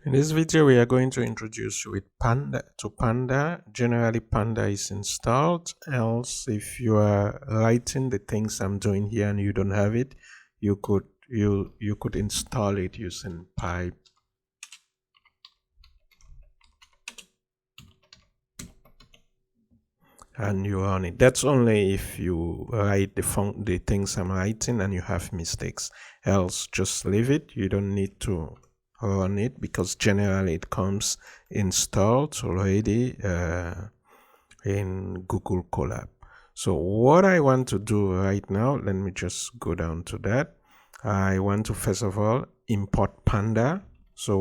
In this video, we are going to introduce you with Panda to Panda. Generally, Panda is installed. Else, if you are writing the things I'm doing here and you don't have it, you could install it using pipe. And you run it. That's only if you write the things I'm writing and you have mistakes. Else, just leave it. You don't need to run it because generally it comes installed already in Google Colab. So what I want to do right now, let me just go down to that. I want to first of all import Panda. So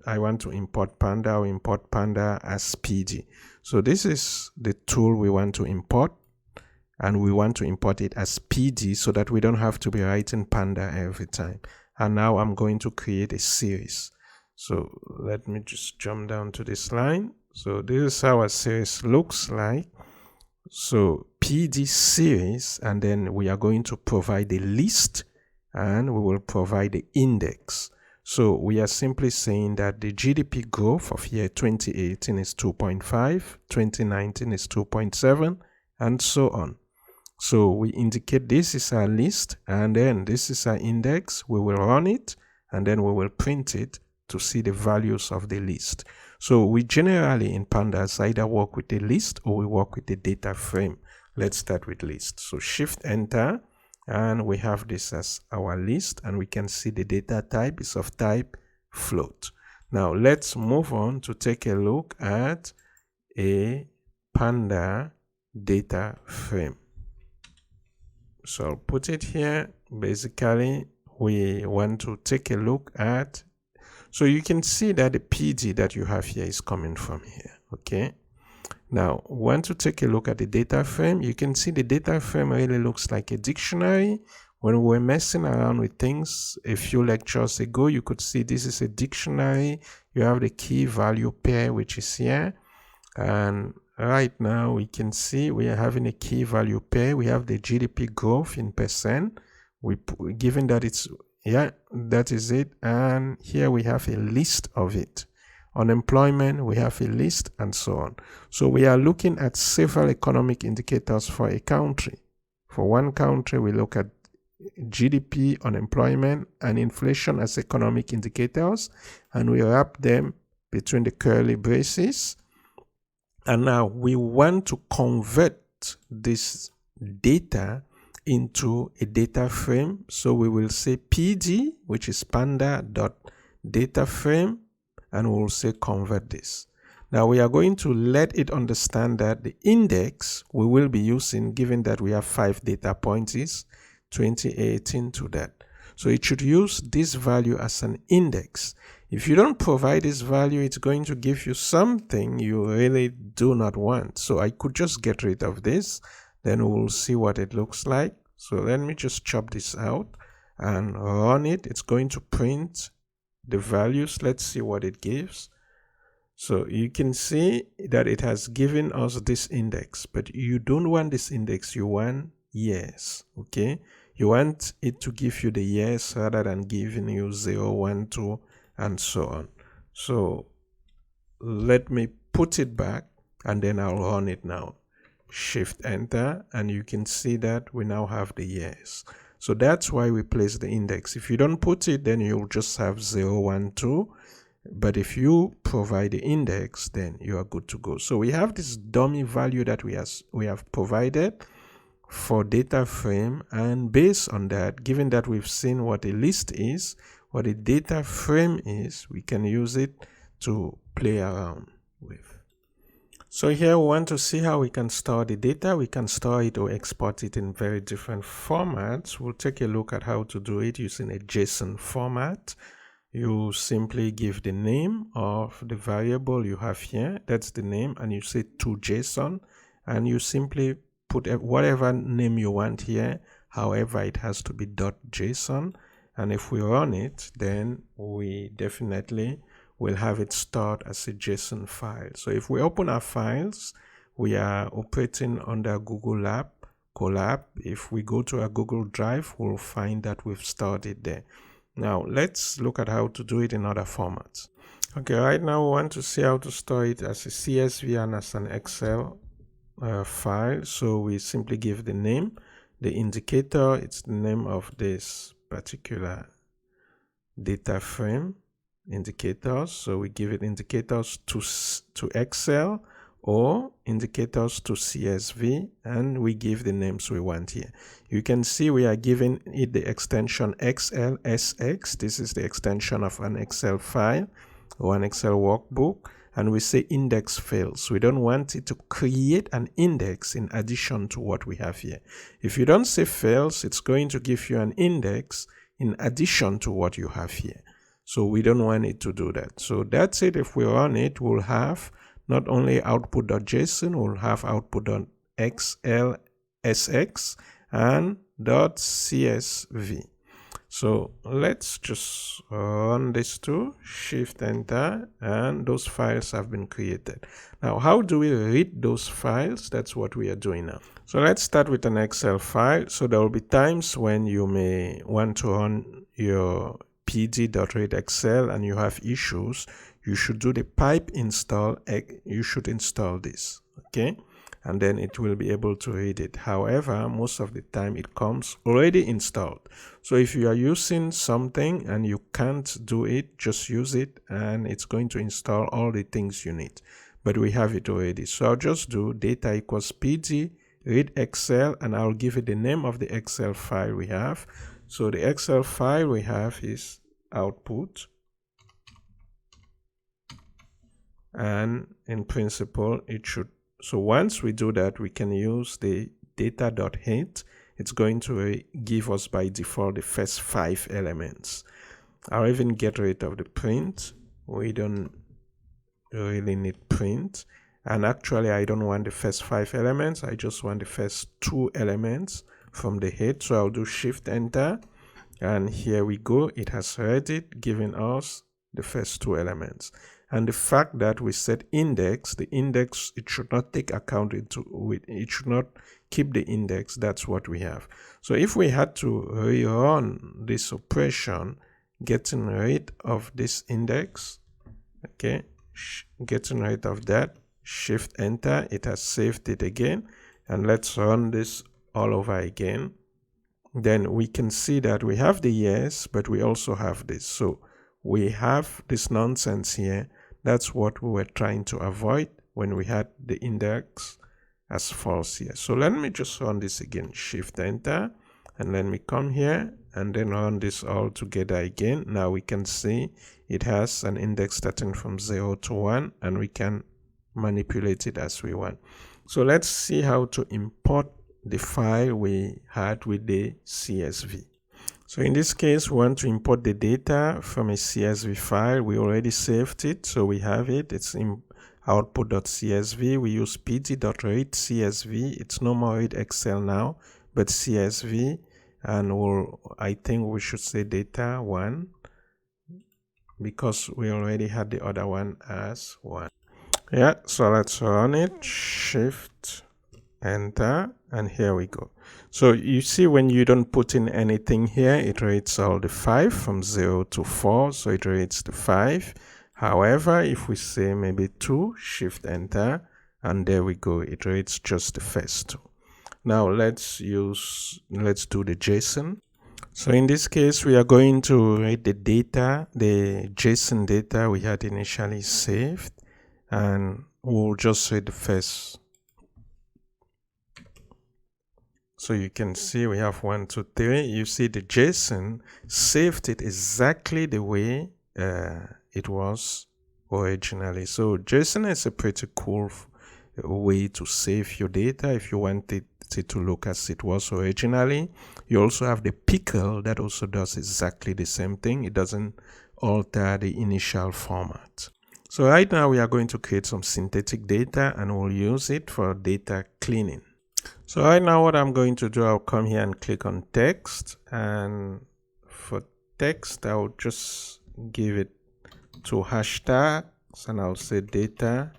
I want to import Panda or import Panda as PD. So this is the tool we want to import, and we want to import it as PD so that we don't have to be writing Panda every time. And now I'm going to create a series. So let me just jump down to this line. So this is how a series looks like. So PD series, and then we are going to provide a list and we will provide the index. So we are simply saying that the GDP growth of year 2018 is 2.5, 2019 is 2.7, and so on. So we indicate this is our list, and then this is our index. We will run it, and then we will print it to see the values of the list. So we generally in Pandas either work with a list or we work with the data frame. Let's start with list. So Shift Enter, and we have this as our list, and we can see the data type is of type float. Now let's move on to take a look at a Panda data frame. So I'll put it here. Basically, we want to take a look at, so you can see that the PD that you have here is coming from here. Okay. Now, want to take a look at the data frame. You can see the data frame really looks like a dictionary. When we were messing around with things a few lectures ago, you could see this is a dictionary. You have the key value pair, which is here. And right now we can see we are having a key value pair. We have the GDP growth in percent. Given that it's, yeah, that is it. And here we have a list of it. Unemployment, we have a list, and so on. So we are looking at several economic indicators for a country. For one country, we look at GDP, unemployment, and inflation as economic indicators, and we wrap them between the curly braces. And now we want to convert this data into a data frame. So we will say PD, which is panda.dataframe, and we will say convert this. Now we are going to let it understand that the index we will be using, given that we have 5 data points, is 2018 to that. So it should use this value as an index. If you don't provide this value, it's going to give you something you really do not want. So I could just get rid of this, then we'll see what it looks like. So let me just chop this out and run it. It's going to print the values. Let's see what it gives. So you can see that it has given us this index, but you don't want this index, you want years. Okay, you want it to give you the years rather than giving you 0, 1, 2, and so on. So let me put it back, and then I'll run it now. Shift Enter, and you can see that we now have the years. So that's why we place the index. If you don't put it, then you'll just have 0, 1, 2. But if you provide the index, then you are good to go. So we have this dummy value that we have provided for data frame, and based on that, given that we've seen what a list is, what a data frame is, we can use it to play around with. So here we want to see how we can store the data. We can store it or export it in very different formats. We'll take a look at how to do it using a JSON format. You simply give the name of the variable you have here. That's the name, and you say to JSON, and you simply put whatever name you want here. However, it has to be .json. And if we run it, then we definitely will have it stored as a JSON file. So if we open our files, we are operating under Google Colab. If we go to our Google Drive, we'll find that we've stored it there. Now let's look at how to do it in other formats. Okay, right now we want to see how to store it as a CSV and as an Excel file. So we simply give the name, the indicator, it's the name of this particular data frame, indicators. So we give it indicators to Excel or indicators to CSV, and we give the names we want here. You can see we are giving it the extension XLSX. This is the extension of an Excel file or an Excel workbook, and we say index fields. We don't want it to create an index in addition to what we have here. If you don't say fields, it's going to give you an index in addition to what you have here. So we don't want it to do that. So that's it. If we run it, we'll have not only output.json, we'll have output.xlsx and .csv. So let's just run this too, Shift Enter, and those files have been created. Now, how do we read those files? That's what we are doing now. So let's start with an Excel file. So there will be times when you may want to run your pd.read Excel and you have issues. You should do the pipe install. You should install this, okay? And then it will be able to read it. However, most of the time it comes already installed. So if you are using something and you can't do it, just use it and it's going to install all the things you need. But we have it already. So I'll just do data equals pd read Excel, and I'll give it the name of the Excel file we have. So the Excel file we have is output. And in principle, it should. So once we do that, we can use the data.hint. It's going to give us by default the first 5 elements. I'll even get rid of the print. We don't really need print. And actually, I don't want the first 5 elements. I just want the first 2 elements from the head. So I'll do Shift Enter. And here we go. It has read it, giving us the first 2 elements. And the fact that we set index, the index, it should not take account it should not keep the index. That's what we have. So if we had to rerun this operation, getting rid of this index, okay, getting rid of that, Shift Enter, it has saved it again. And let's run this all over again. Then we can see that we have the yes, but we also have this. So we have this nonsense here. That's what we were trying to avoid when we had the index as false here. So let me just run this again, Shift Enter, and let me come here and then run this all together again. Now we can see it has an index starting from 0 to 1, and we can manipulate it as we want. So let's see how to import the file we had with the CSV. So in this case, we want to import the data from a CSV file. We already saved it, so we have it. It's in output.csv. We use pd.read CSV. It's no more read Excel now, but CSV. And I think we should say data 1 because we already had the other one as 1. Yeah, so let's run it. Shift Enter, and here we go. So you see when you don't put in anything here, it reads all the 5 from 0 to 4, so it reads the 5. However, if we say maybe 2, Shift Enter, and there we go, it reads just the first 2. Now let's do the JSON. So in this case, we are going to read the data, the JSON data we had initially saved, and we'll just read the first. So you can see we have 1, 2, 3. You see the JSON saved it exactly the way it was originally. So JSON is a pretty cool way to save your data if you want it to look as it was originally. You also have the pickle that also does exactly the same thing. It doesn't alter the initial format. So right now we are going to create some synthetic data and we'll use it for data cleaning. So right now what I'm going to do, I'll come here and click on text, and for text I'll just give it 2 hashtags and I'll say data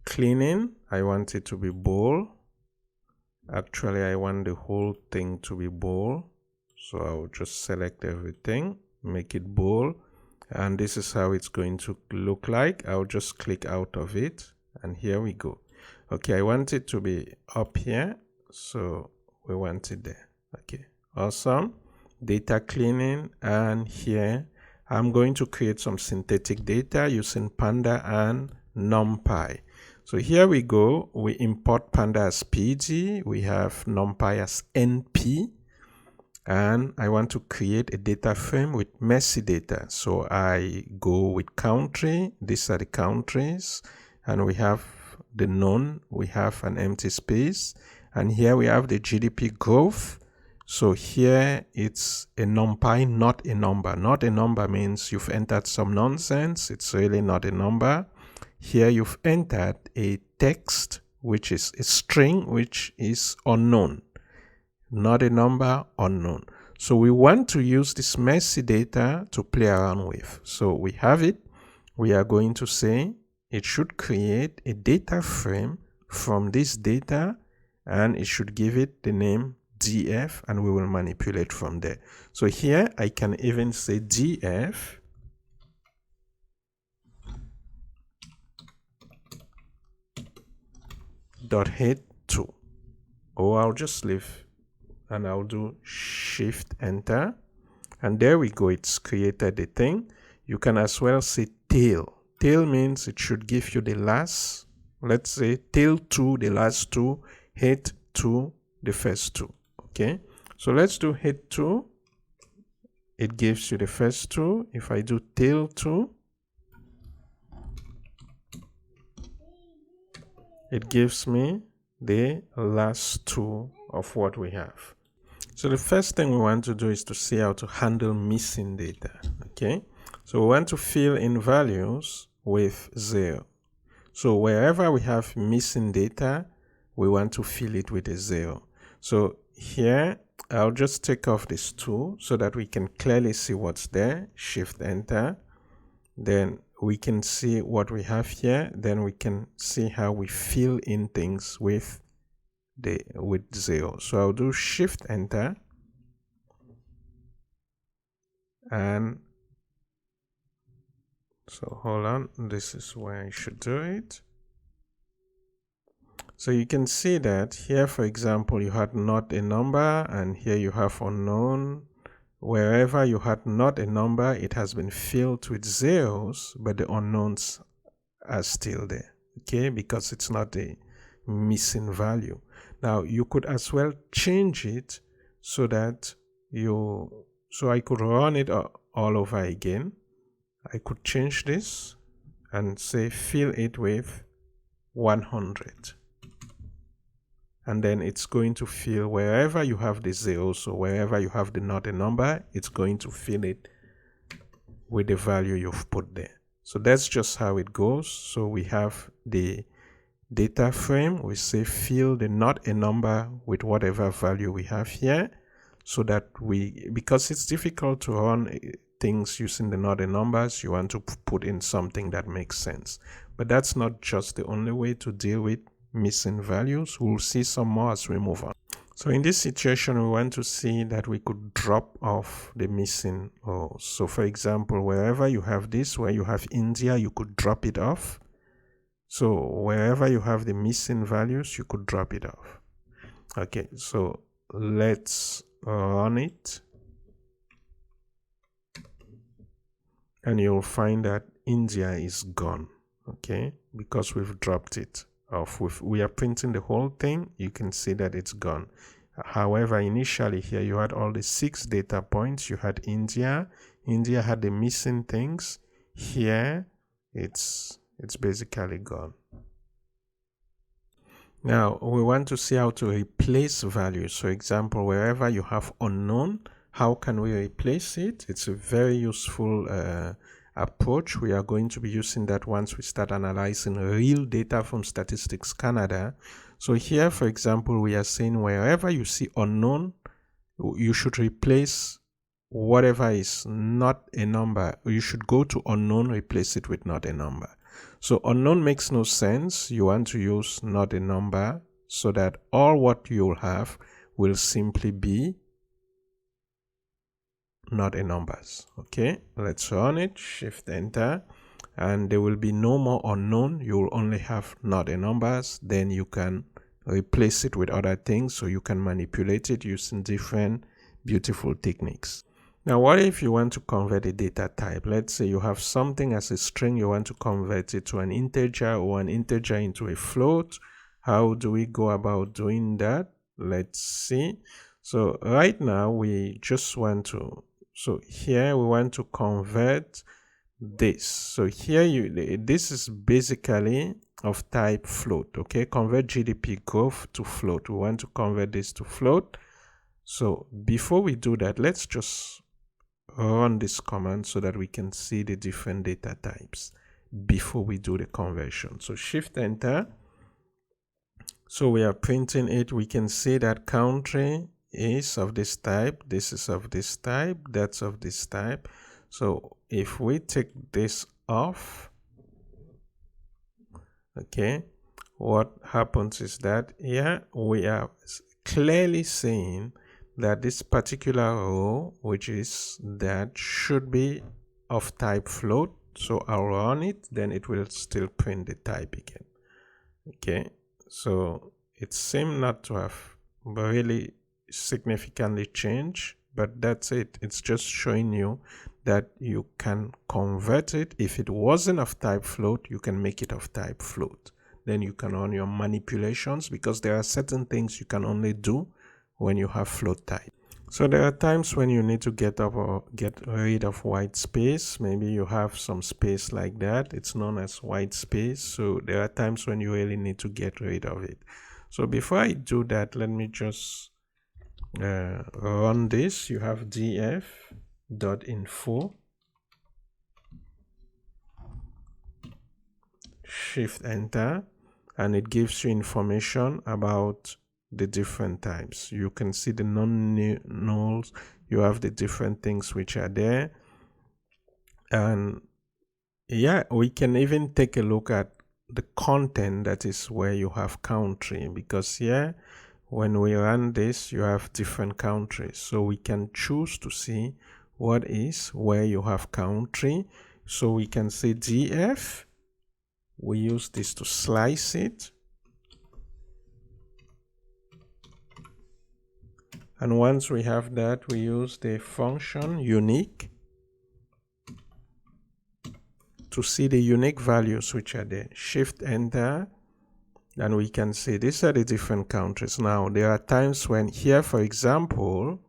cleaning. I want it to be bold. Actually I want the whole thing to be bold, So I'll just select everything, make it bold, and this is how it's going to look like. I'll just click out of it, and here we go. Okay, I want it to be up here, so we want it there. Okay, awesome. Data cleaning, and here I'm going to create some synthetic data using Panda and NumPy. So here we go. We import Panda as PG. We have NumPy as NP. And I want to create a data frame with messy data. So I go with country. These are the countries. And we have the none. We have an empty space. And here we have the GDP growth. So here it's a NumPy, not a number. Not a number means you've entered some nonsense. It's really not a number. Here you've entered a text, which is a string, which is unknown. Not a number, unknown. So we want to use this messy data to play around with. So we have it. We are going to say it should create a data frame from this data, and it should give it the name df, and we will manipulate from there. So here I can even say df .head 2, or I'll just leave and I'll do shift enter, and there we go. It's created the thing. You can as well say tail. Tail means it should give you the last, let's say tail 2, the last 2, head 2, the first 2. Okay, so let's do head 2. It gives you the first 2. If I do tail 2, it gives me the last 2 of what we have. So the first thing we want to do is to see how to handle missing data. Okay, so we want to fill in values with 0. So wherever we have missing data, we want to fill it with a 0. So here I'll just take off this 2 so that we can clearly see what's there. Shift enter. Then we can see what we have here. Then we can see how we fill in things with 0. So I'll do shift enter, and so hold on, this is where I should do it. So you can see that here, for example, you had not a number, and here you have unknown. Wherever you had not a number, it has been filled with zeros, but the unknowns are still there, okay, because it's not a missing value. Now you could as well change it so that so I could run it all over again. I could change this and say fill it with 100. And then it's going to fill wherever you have the 0. So wherever you have the not a number, it's going to fill it with the value you've put there. So that's just how it goes. So we have the data frame. We say fill the not a number with whatever value we have here, so that because it's difficult to run things using the not a numbers, you want to put in something that makes sense. But that's not just the only way to deal with missing values. We'll see some more as we move on. So in this situation, we want to see that we could drop off the missing rows. So for example, wherever you have this, where you have India, you could drop it off. So wherever you have the missing values, you could drop it off. Okay, so let's run it. And you'll find that India is gone, okay, because we've dropped it off. We are printing the whole thing. You can see that it's gone. However, initially here you had all the 6 data points. You had India. India had the missing things. Here it's basically gone. Now we want to see how to replace values. So example, wherever you have unknown, how can we replace it? It's a very useful approach. We are going to be using that once we start analyzing real data from Statistics Canada. So here, for example, we are saying wherever you see unknown, you should replace whatever is not a number. You should go to unknown, replace it with not a number. So unknown makes no sense. You want to use not a number, so that all what you'll have will simply be not a numbers. Okay, let's run it, shift enter, and there will be no more unknown. You will only have not a numbers. Then you can replace it with other things, so you can manipulate it using different beautiful techniques. Now, what if you want to convert a data type? Let's say you have something as a string, you want to convert it to an integer, or an integer into a float. How do we go about doing that? Let's see. So right now we just want to, so here we want to convert this. So here this is basically of type float. Okay, convert GDP growth to float. We want to convert this to float. So before we do that, let's just run this command so that we can see the different data types before we do the conversion. So shift enter. So we are printing it. We can see that country is of this type, this is of this type, that's of this type. So if we take this off, okay, what happens is that here we are clearly saying that this particular row, which is that, should be of type float. So I'll run it, then it will still print the type again. Okay, so it seemed not to have really significantly changed, but that's it. It's just showing you that you can convert it. If it wasn't of type float, you can make it of type float. Then you can run your manipulations, because there are certain things you can only do when you have float type. So there are times when you need to get rid of white space. Maybe you have some space like that. It's known as white space. So there are times when you really need to get rid of it. So before I do that, let me just run this. You have df.info, shift enter, and it gives you information about the different types. You can see the non-nulls. You have the different things which are there. And yeah, we can even take a look at the content, that is where you have country, because here when we run this, you have different countries. So we can choose to see what is where you have country. So we can say df. We use this to slice it. And once we have that, we use the function unique to see the unique values which are there. Shift enter, and we can see these are the different countries. Now there are times when here, for example,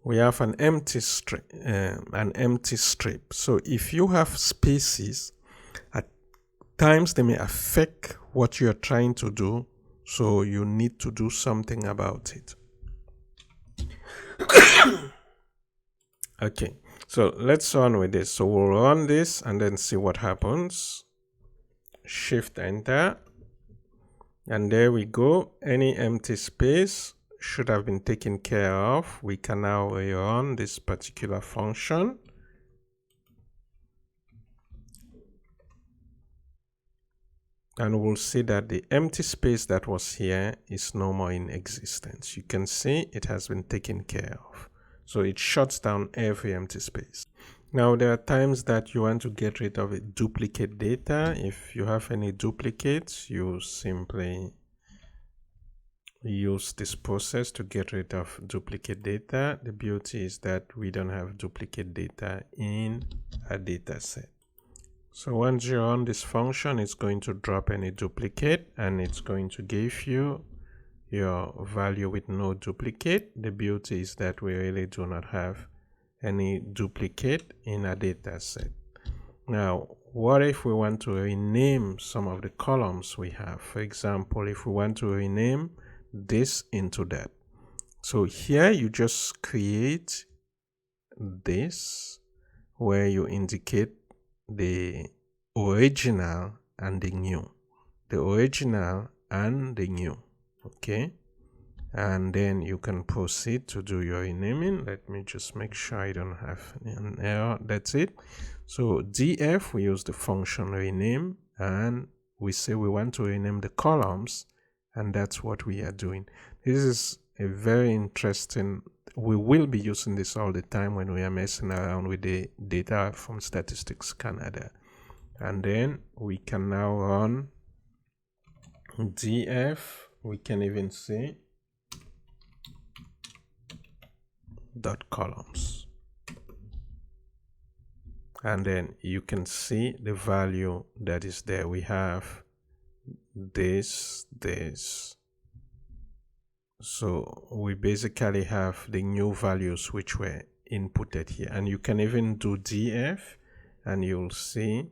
we have an empty strip. So if you have spaces, at times they may affect what you're trying to do. So you need to do something about it. Okay, so let's run with this. So we'll run this and then see what happens. Shift enter, and there we go. Any empty space should have been taken care of. We can now run this particular function. And we'll see that the empty space that was here is no more in existence. You can see it has been taken care of. So it shuts down every empty space. Now there are times that you want to get rid of a duplicate data. If you have any duplicates, you simply use this process to get rid of duplicate data. The beauty is that we don't have duplicate data in a data set. So once you run this function, it's going to drop any duplicate, and it's going to give you your value with no duplicate. The beauty is that we really do not have any duplicate in a data set. Now, what if we want to rename some of the columns we have? For example, if we want to rename this into that. So here you just create this where you indicate the original and the new. The original and the new. Okay, and then you can proceed to do your renaming. Let me just make sure I don't have an error. That's it. So df, we use the function rename, and we say we want to rename the columns, and that's what we are doing. This is a very interesting we will be using this all the time when we are messing around with the data from Statistics Canada. And then we can now run df. We can even say dot columns, and then you can see the value that is there. We have this. So we basically have the new values which were inputted here, and you can even do df, and you'll see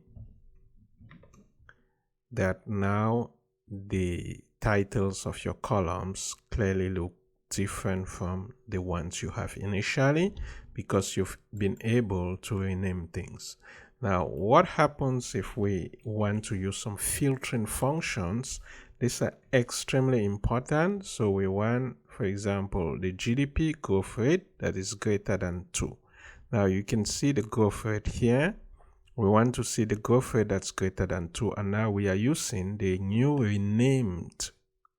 that now the titles of your columns clearly look different from the ones you have initially, because you've been able to rename things. Now, what happens if we want to use some filtering functions? These are extremely important. So we want, for example, the GDP growth rate that is greater than 2. Now you can see the growth rate here. We want to see the growth rate that's greater than 2, and now we are using the new renamed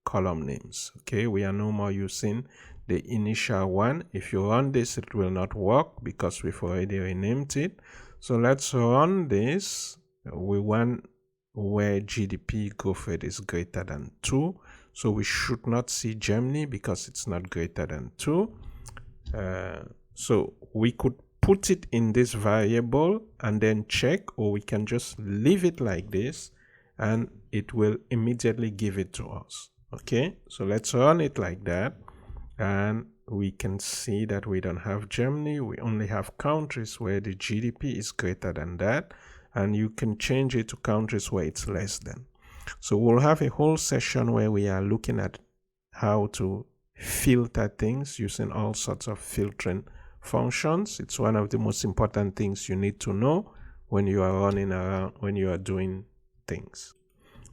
column names. Okay, we are no more using the initial one. If you run this, it will not work because we've already renamed it. So let's run this. We want where GDP growth rate is greater than 2. So we should not see Germany because it's not greater than 2. So we could put it in this variable and then check, or we can just leave it like this and it will immediately give it to us. Okay, so let's run it like that, and we can see that we don't have Germany. We only have countries where the GDP is greater than that, and you can change it to countries where it's less than. So we'll have a whole session where we are looking at how to filter things using all sorts of filtering functions. It's one of the most important things you need to know when you are running around, when you are doing things.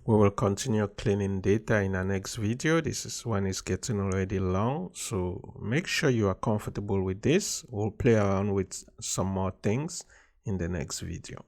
We will continue cleaning data in our next video. This one is getting already long, so make sure you are comfortable with this. We'll play around with some more things in the next video.